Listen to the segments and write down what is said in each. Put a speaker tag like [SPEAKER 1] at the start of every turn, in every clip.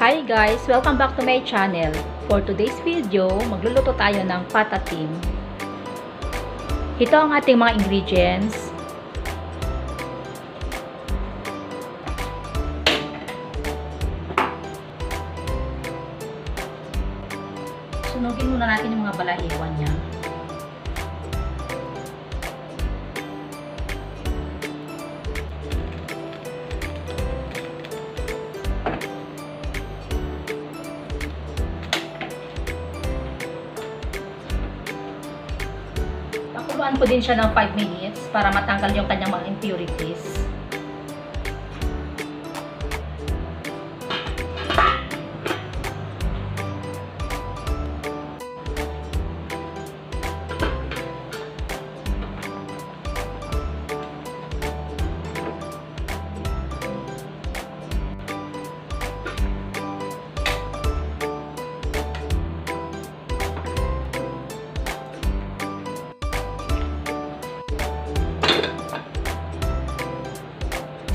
[SPEAKER 1] Hi guys! Welcome back to my channel. For today's video, magluluto tayo ng patatim. Ito ang ating mga ingredients. Sunugin muna natin yung mga balahiwan niya. Pakuluan ko din siya ng 5 minutes para matanggal yung kanyang mga impurities.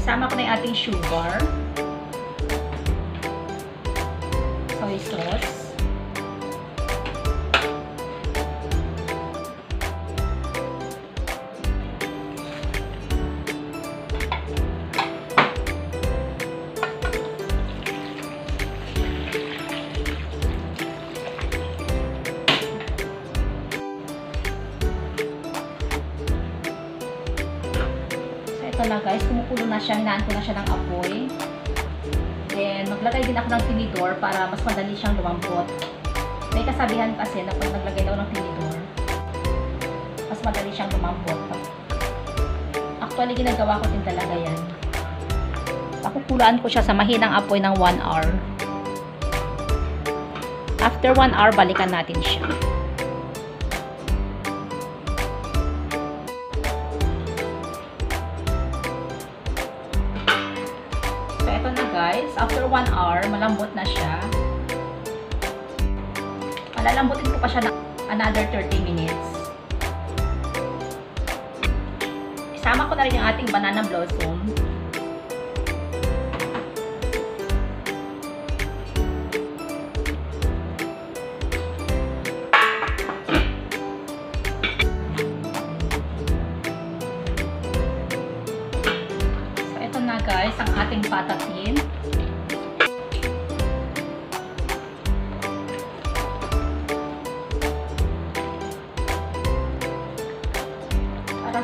[SPEAKER 1] Isama ko na yung ating sugar, soy sauce, ito na guys, kumukulo na siya, hinaan ko na siya ng apoy. Then, maglagay din ako ng tinidor para mas madali siyang lumambot. May kasabihan kasi na pag naglagay daw ng tinidor, mas madali siyang lumambot. Actually, ginagawa ko din talaga yan. Pakukulaan ko siya sa mahinang apoy ng 1 hour. After 1 hour, balikan natin siya. Guys, after 1 hour, malambot na siya. Malalambutin ko pa siya ng another 30 minutes. Isama ko na rin yung ating banana blossom. So, ito na guys, ang ating patatim.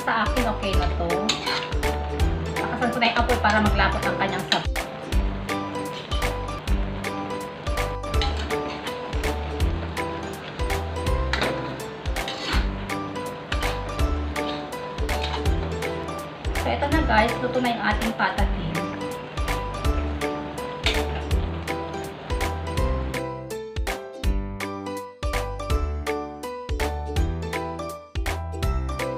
[SPEAKER 1] Sa akin, okay na to. Nakasan ko na yung apoy para maglapot ang kanyang sab. So, ito na guys. Luto na yung ating patatim.